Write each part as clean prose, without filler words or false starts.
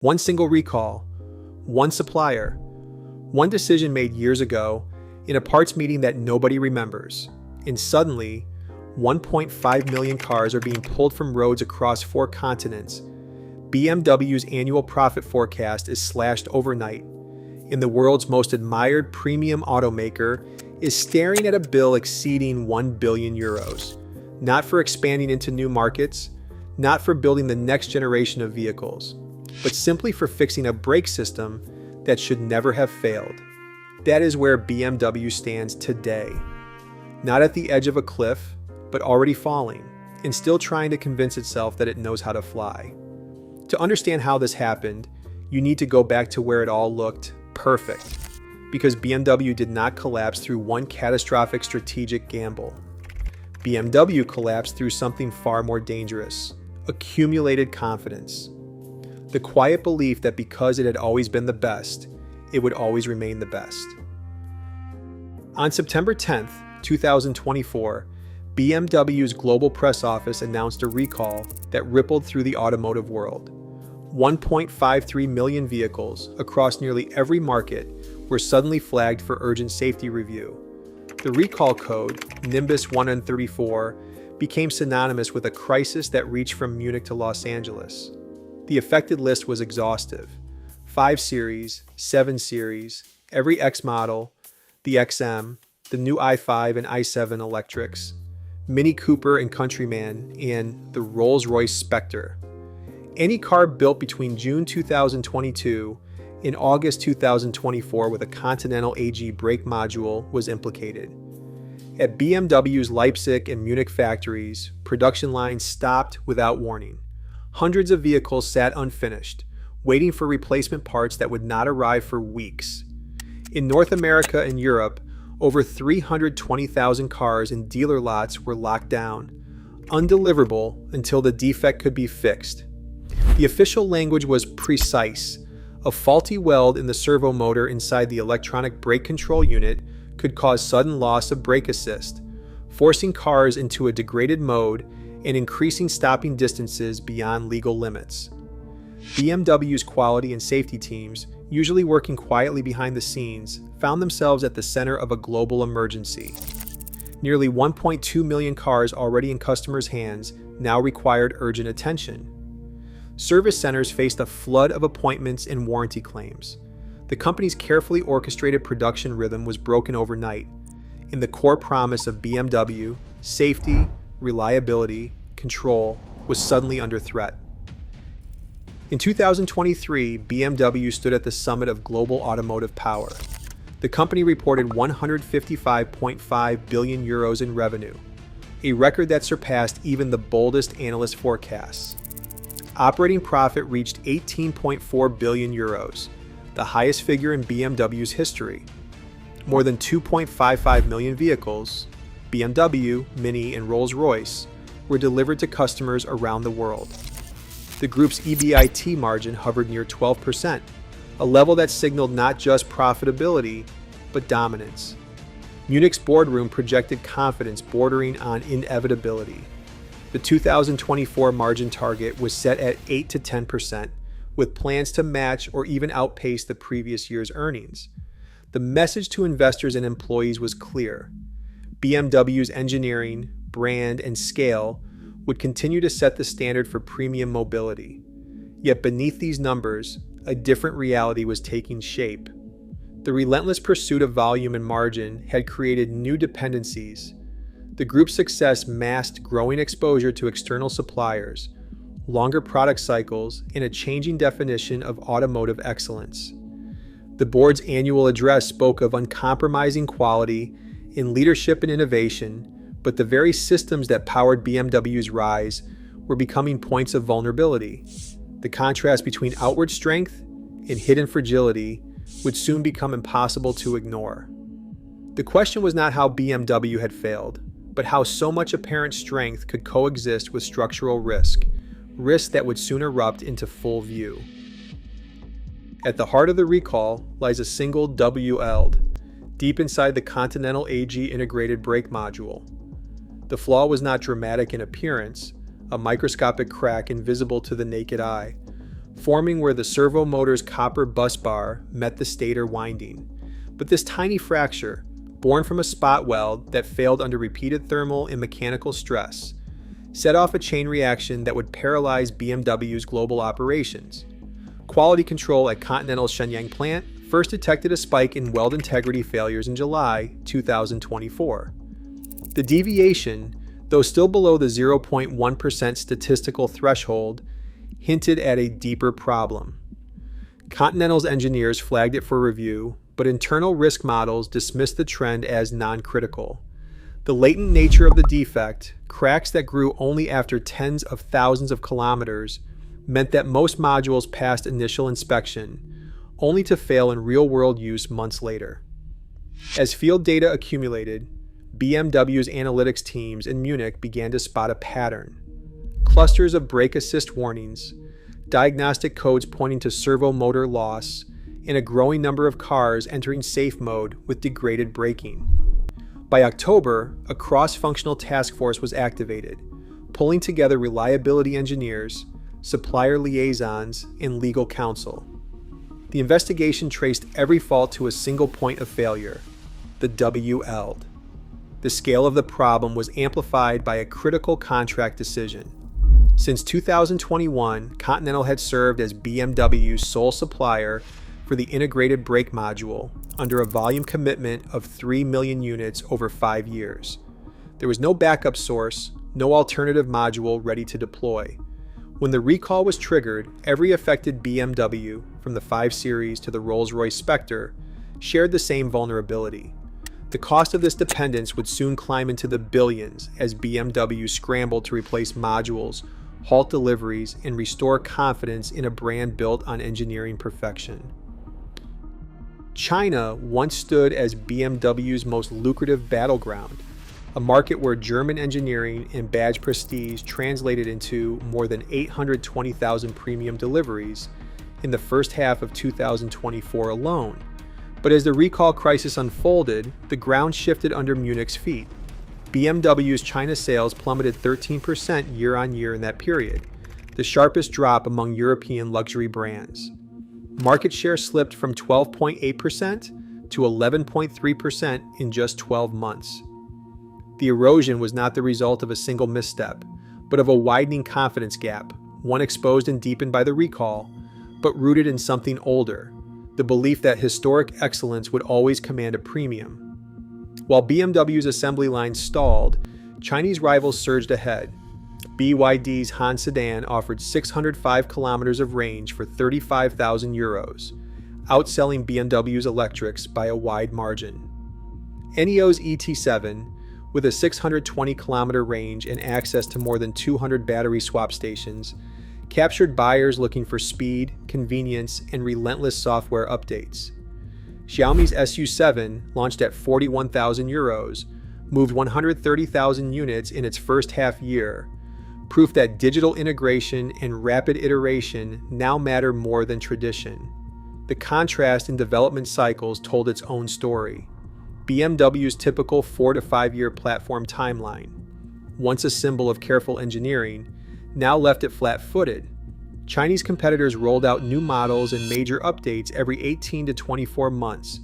One single recall, one supplier, one decision made years ago in a parts meeting that nobody remembers, and suddenly, 1.5 million cars are being pulled from roads across 4 continents. BMW's annual profit forecast is slashed overnight, and the world's most admired premium automaker is staring at a bill exceeding 1 billion euros, not for expanding into new markets, not for building the next generation of vehicles, but simply for fixing a brake system that should never have failed. That is where BMW stands today. Not at the edge of a cliff, but already falling, and still trying to convince itself that it knows how to fly. To understand how this happened, you need to go back to where it all looked perfect, because BMW did not collapse through one catastrophic strategic gamble. BMW collapsed through something far more dangerous: accumulated confidence. The quiet belief that because it had always been the best, it would always remain the best. On September 10th, 2024, BMW's global press office announced a recall that rippled through the automotive world. 1.53 million vehicles across nearly every market were suddenly flagged for urgent safety review. The recall code, Nimbus 1N34, became synonymous with a crisis that reached from Munich to Los Angeles. The affected list was exhaustive: 5 Series, 7 Series, every X model, the XM, the new i5 and i7 electrics, Mini Cooper and Countryman, and the Rolls-Royce Spectre. Any car built between June 2022 and August 2024 with a Continental AG brake module was implicated. At BMW's Leipzig and Munich factories, production lines stopped without warning. Hundreds of vehicles sat unfinished, waiting for replacement parts that would not arrive for weeks. In North America and Europe, over 320,000 cars in dealer lots were locked down, undeliverable until the defect could be fixed. The official language was precise. A faulty weld in the servo motor inside the electronic brake control unit could cause sudden loss of brake assist, forcing cars into a degraded mode and increasing stopping distances beyond legal limits. BMW's quality and safety teams, usually working quietly behind the scenes, found themselves at the center of a global emergency. Nearly 1.2 million cars already in customers' hands now required urgent attention. Service centers faced a flood of appointments and warranty claims. The company's carefully orchestrated production rhythm was broken overnight, and the core promise of BMW, safety, reliability, control, was suddenly under threat. In 2023, BMW stood at the summit of global automotive power. The company reported 155.5 billion euros in revenue, a record that surpassed even the boldest analyst forecasts. Operating profit reached 18.4 billion euros, the highest figure in BMW's history. More than 2.55 million vehicles, BMW, Mini, and Rolls-Royce, were delivered to customers around the world. The group's EBIT margin hovered near 12%, a level that signaled not just profitability, but dominance. Munich's boardroom projected confidence bordering on inevitability. The 2024 margin target was set at 8 to 10%, with plans to match or even outpace the previous year's earnings. The message to investors and employees was clear. BMW's engineering, brand, and scale would continue to set the standard for premium mobility. Yet beneath these numbers, a different reality was taking shape. The relentless pursuit of volume and margin had created new dependencies. The group's success masked growing exposure to external suppliers, longer product cycles, and a changing definition of automotive excellence. The board's annual address spoke of uncompromising quality in leadership and innovation, but the very systems that powered BMW's rise were becoming points of vulnerability. The contrast between outward strength and hidden fragility would soon become impossible to ignore. The question was not how BMW had failed, but how so much apparent strength could coexist with structural risk that would soon erupt into full view. At the heart of the recall lies a single WLD, deep inside the Continental AG integrated brake module. The flaw was not dramatic in appearance, a microscopic crack invisible to the naked eye. forming where the servo motor's copper bus bar met the stator winding. But this tiny fracture, born from a spot weld that failed under repeated thermal and mechanical stress, set off a chain reaction that would paralyze BMW's global operations. Quality control at Continental's Shenyang plant first detected a spike in weld integrity failures in July 2024. The deviation, though still below the 0.1% statistical threshold, hinted at a deeper problem. Continental's engineers flagged it for review, but internal risk models dismissed the trend as non-critical. The latent nature of the defect, cracks that grew only after tens of thousands of kilometers, meant that most modules passed initial inspection, only to fail in real-world use months later. As field data accumulated, BMW's analytics teams in Munich began to spot a pattern. Clusters of brake assist warnings, diagnostic codes pointing to servo motor loss, and a growing number of cars entering safe mode with degraded braking. By October, a cross-functional task force was activated, pulling together reliability engineers, supplier liaisons, and legal counsel. The investigation traced every fault to a single point of failure: the WL'd. The scale of the problem was amplified by a critical contract decision. Since 2021, Continental had served as BMW's sole supplier for the integrated brake module under a volume commitment of 3 million units over 5 years. There was no backup source, no alternative module ready to deploy. When the recall was triggered, every affected BMW, from the 5 Series to the Rolls-Royce Spectre, shared the same vulnerability. The cost of this dependence would soon climb into the billions as BMW scrambled to replace modules, halt deliveries, and restore confidence in a brand built on engineering perfection. China once stood as BMW's most lucrative battleground, a market where German engineering and badge prestige translated into more than 820,000 premium deliveries in the first half of 2024 alone. But as the recall crisis unfolded, the ground shifted under Munich's feet. BMW's China sales plummeted 13% year-on-year in that period, the sharpest drop among European luxury brands. Market share slipped from 12.8% to 11.3% in just 12 months. The erosion was not the result of a single misstep, but of a widening confidence gap, one exposed and deepened by the recall, but rooted in something older: the belief that historic excellence would always command a premium. While BMW's assembly line stalled, Chinese rivals surged ahead. BYD's Han sedan offered 605 kilometers of range for 35,000 euros, outselling BMW's electrics by a wide margin. NIO's ET7, with a 620-kilometer range and access to more than 200 battery swap stations, captured buyers looking for speed, convenience, and relentless software updates. Xiaomi's SU7, launched at 41,000 euros, moved 130,000 units in its first half year, proof that digital integration and rapid iteration now matter more than tradition. The contrast in development cycles told its own story. BMW's typical 4 to 5 year platform timeline, once a symbol of careful engineering, now left it flat-footed. Chinese competitors rolled out new models and major updates every 18 to 24 months,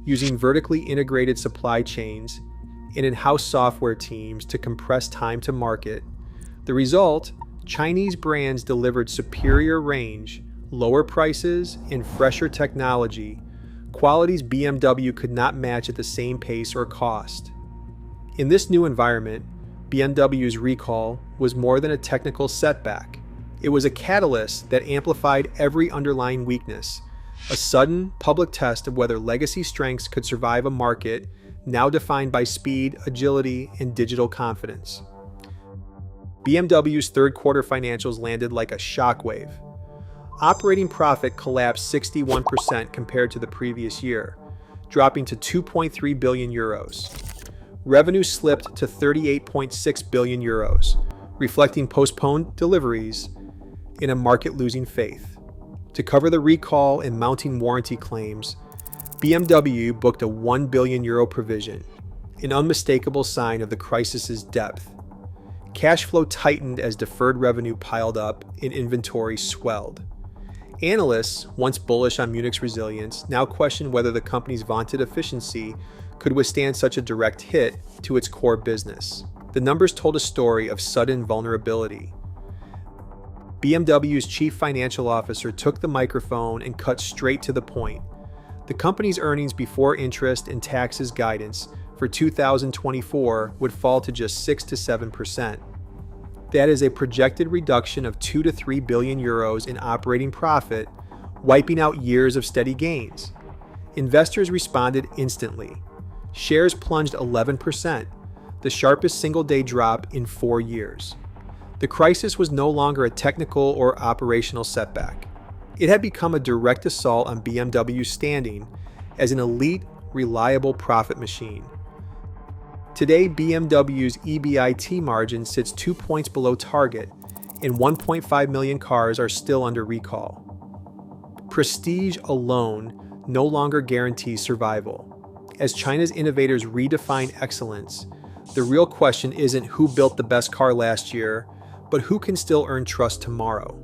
using vertically integrated supply chains and in-house software teams to compress time to market. The result: Chinese brands delivered superior range, lower prices, and fresher technology, qualities BMW could not match at the same pace or cost. In this new environment, BMW's recall was more than a technical setback. It was a catalyst that amplified every underlying weakness, a sudden public test of whether legacy strengths could survive a market now defined by speed, agility, and digital confidence. BMW's third quarter financials landed like a shockwave. Operating profit collapsed 61% compared to the previous year, dropping to 2.3 billion euros. Revenue slipped to 38.6 billion euros, reflecting postponed deliveries in a market losing faith. To cover the recall and mounting warranty claims, BMW booked a 1 billion euro provision, an unmistakable sign of the crisis's depth. Cash flow tightened as deferred revenue piled up and inventory swelled. Analysts, once bullish on Munich's resilience, now question whether the company's vaunted efficiency could withstand such a direct hit to its core business. The numbers told a story of sudden vulnerability. BMW's chief financial officer took the microphone and cut straight to the point. The company's earnings before interest and taxes guidance for 2024 would fall to just 6 to 7%. That is a projected reduction of 2 to 3 billion euros in operating profit, wiping out years of steady gains. Investors responded instantly. Shares plunged 11%, the sharpest single-day drop in 4 years. The crisis was no longer a technical or operational setback. It had become a direct assault on BMW's standing as an elite, reliable profit machine. Today, BMW's EBIT margin sits 2 points below target, and 1.5 million cars are still under recall. Prestige alone no longer guarantees survival. As China's innovators redefine excellence, the real question isn't who built the best car last year, but who can still earn trust tomorrow.